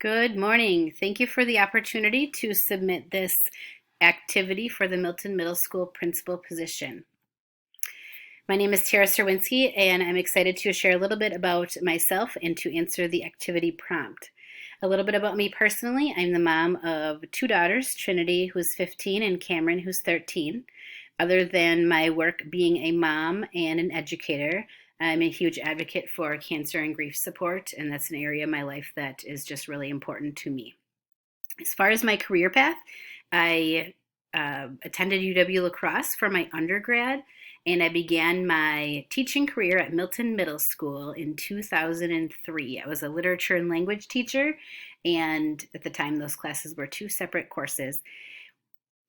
Good morning. Thank you for the opportunity to submit this activity for the Milton Middle School principal position. My name is Tara Serwinski, and I'm excited to share a little bit about myself and to answer the activity prompt. A little bit about me personally. I'm the mom of two daughters, Trinity, who's 15, and Cameron, who's 13. Other than my work being a mom and an educator, I'm a huge advocate for cancer and grief support, and that's an area of my life that is just really important to me. As far as my career path, I attended UW-La Crosse for my undergrad, and I began my teaching career at Milton Middle School in 2003. I was a literature and language teacher, and at the time, those classes were two separate courses.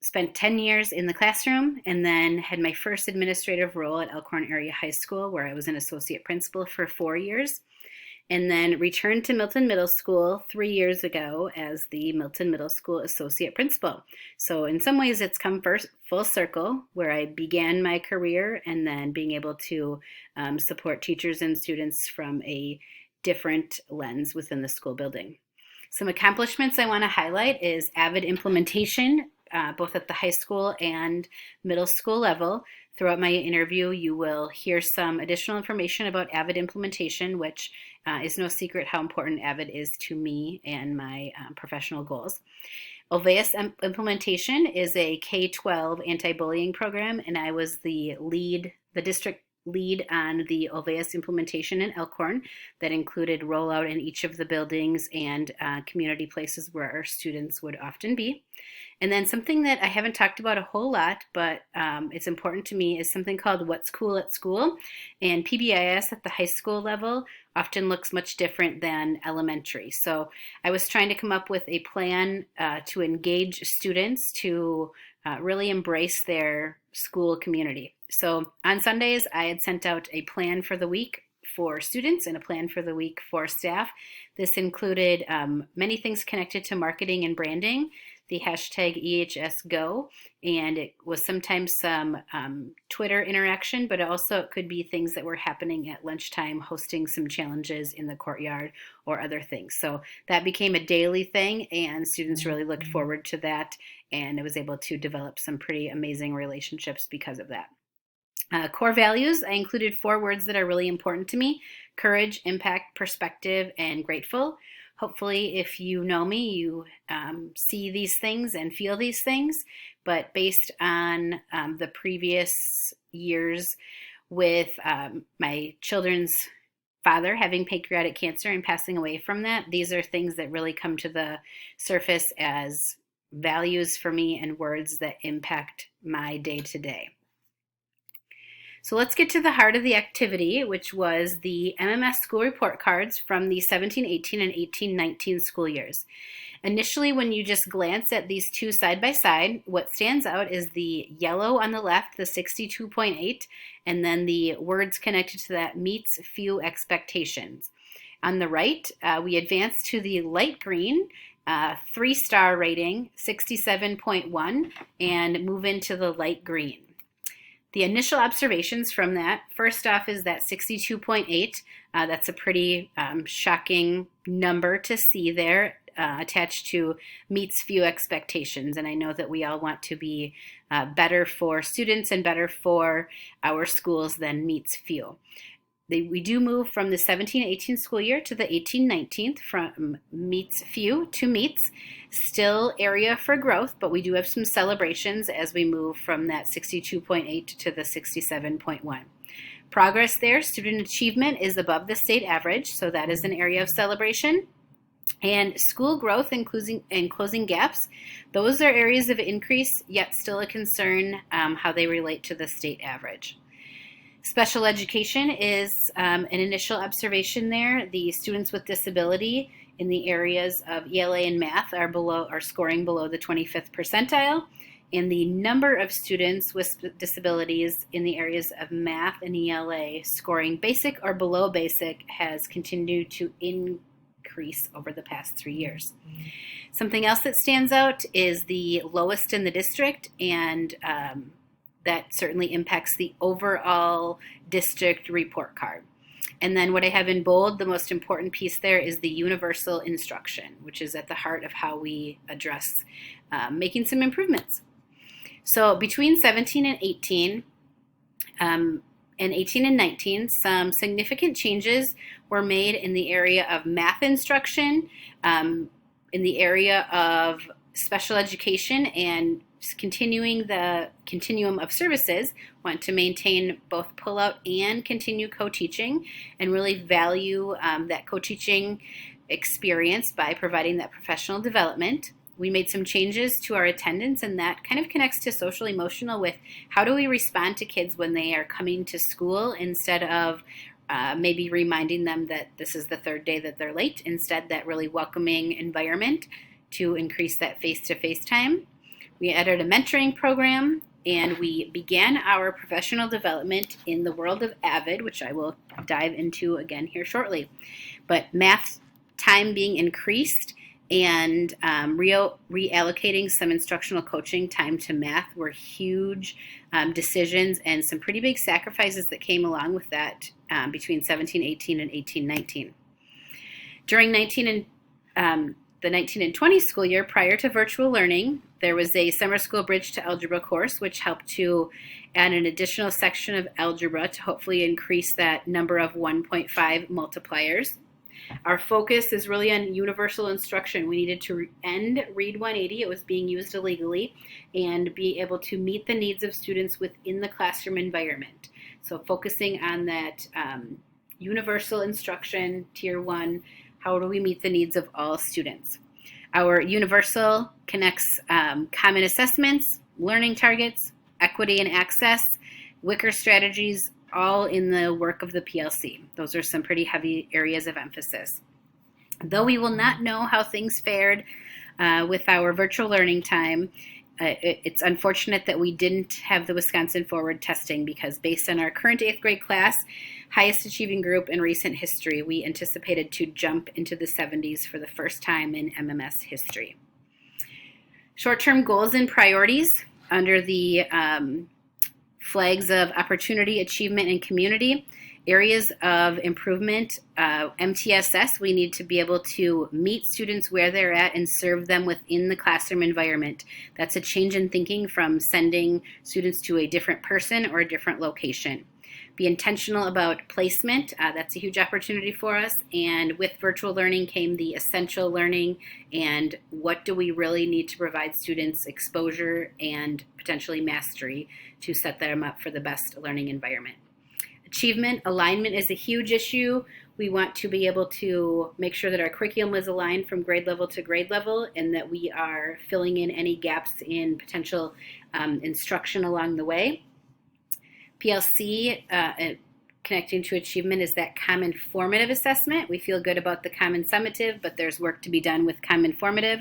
Spent 10 years in the classroom and then had my first administrative role at Elkhorn Area High School, where I was an associate principal for 4 years, and then returned to Milton Middle School 3 years ago as the Milton Middle School associate principal. So in some ways it's come first full circle, where I began my career and then being able to support teachers and students from a different lens within the school building. Some accomplishments I want to highlight is AVID implementation, both at the high school and middle school level. Throughout my interview, you will hear some additional information about AVID implementation, which is no secret how important AVID is to me and my professional goals. Ulvaeus implementation is a K-12 anti-bullying program, and I was the district lead on the Ulvaeus implementation in Elkhorn that included rollout in each of the buildings and community places where our students would often be. And then something that I haven't talked about a whole lot, but it's important to me, is something called What's Cool at School. And PBIS at the high school level often looks much different than elementary. So I was trying to come up with a plan to engage students to really embrace their school community. So on Sundays, I had sent out a plan for the week for students and a plan for the week for staff. This included many things connected to marketing and branding, the hashtag EHSGO, and it was sometimes some Twitter interaction, but also it could be things that were happening at lunchtime, hosting some challenges in the courtyard or other things. So that became a daily thing, and students really looked forward to that, and I was able to develop some pretty amazing relationships because of that. Core values, I included 4 words that are really important to me: courage, impact, perspective, and grateful. Hopefully, if you know me, you see these things and feel these things, but based on the previous years with my children's father having pancreatic cancer and passing away from that, these are things that really come to the surface as values for me and words that impact my day-to-day. So let's get to the heart of the activity, which was the MMS school report cards from the 17-18 and 18-19 school years. Initially, when you just glance at these two side by side, what stands out is the yellow on the left, the 62.8, and then the words connected to that: meets few expectations. On the right, we advance to the light green, 3-star rating, 67.1, and move into the light green. The initial observations from that, first off, is that 62.8. That's a pretty shocking number to see there, attached to meets few expectations. And I know that we all want to be better for students and better for our schools than meets few. We do move from the 17-18 school year to the 18-19, from meets few to meets. Still area for growth, but we do have some celebrations as we move from that 62.8 to the 67.1. Progress there, student achievement is above the state average, so that is an area of celebration. And school growth and closing gaps, those are areas of increase, yet still a concern how they relate to the state average. Special education is an initial observation there. The students with disability in the areas of ELA and math are scoring below the 25th percentile, and the number of students with disabilities in the areas of math and ELA scoring basic or below basic has continued to increase over the past 3 years. Something else that stands out is the lowest in the district, and that certainly impacts the overall district report card. And then what I have in bold, the most important piece there is the universal instruction, which is at the heart of how we address making some improvements. So between 17 and 18, and 18 and 19, some significant changes were made in the area of math instruction, in the area of special education, and continuing the continuum of services. Want to maintain both pull-out and continue co-teaching, and really value that co-teaching experience by providing that professional development. We made some changes to our attendance, and that kind of connects to social emotional with how do we respond to kids when they are coming to school, instead of maybe reminding them that this is the third day that they're late. Instead, that really welcoming environment to increase that face-to-face time. We added a mentoring program, and we began our professional development in the world of AVID, which I will dive into again here shortly. But math time being increased, and reallocating some instructional coaching time to math were huge decisions, and some pretty big sacrifices that came along with that between 17-18 and 18-19. During the 19 and 20 school year, prior to virtual learning, there was a summer school bridge to algebra course, which helped to add an additional section of algebra to hopefully increase that number of 1.5 multipliers. Our focus is really on universal instruction. We needed to end Read 180. It was being used illegally, and be able to meet the needs of students within the classroom environment. So focusing on that universal instruction, tier 1, how do we meet the needs of all students? Our universal connects common assessments, learning targets, equity and access, Wicker strategies, all in the work of the PLC. Those are some pretty heavy areas of emphasis. Though we will not know how things fared with our virtual learning time, it's unfortunate that we didn't have the Wisconsin Forward testing, because based on our current 8th grade class, highest achieving group in recent history, we anticipated to jump into the 70s for the first time in MMS history. Short-term goals and priorities under the flags of opportunity, achievement, and community. Areas of improvement, MTSS, we need to be able to meet students where they're at and serve them within the classroom environment. That's a change in thinking from sending students to a different person or a different location. Be intentional about placement. That's a huge opportunity for us. And with virtual learning came the essential learning, and what do we really need to provide students exposure and potentially mastery to set them up for the best learning environment. Achievement, alignment is a huge issue. We want to be able to make sure that our curriculum is aligned from grade level to grade level, and that we are filling in any gaps in potential instruction along the way. PLC, connecting to achievement, is that common formative assessment. We feel good about the common summative, but there's work to be done with common formative.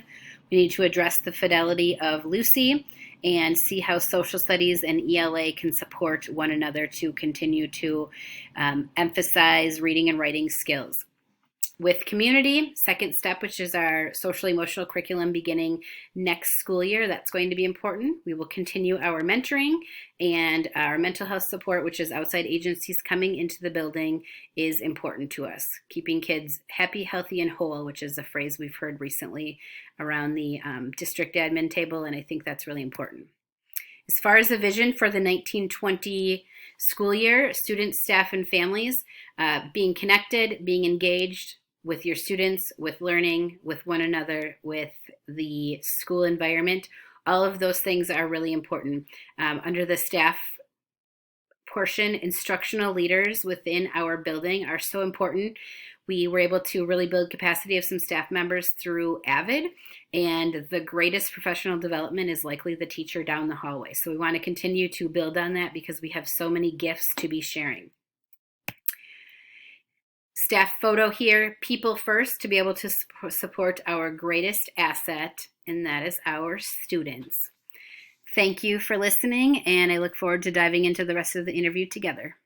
We need to address the fidelity of Lucy and see how social studies and ELA can support one another to continue to emphasize reading and writing skills. With community, second step, which is our social emotional curriculum beginning next school year, that's going to be important. We will continue our mentoring, and our mental health support, which is outside agencies coming into the building, is important to us. Keeping kids happy, healthy, and whole, which is a phrase we've heard recently around the district admin table, and I think that's really important. As far as the vision for the 1920 school year, students, staff, and families, being connected, being engaged with your students, with learning, with one another, with the school environment. All of those things are really important. Under the staff portion, instructional leaders within our building are so important. We were able to really build capacity of some staff members through AVID, and the greatest professional development is likely the teacher down the hallway. So we want to continue to build on that because we have so many gifts to be sharing. Staff photo here, people first, to be able to support our greatest asset, and that is our students. Thank you for listening, and I look forward to diving into the rest of the interview together.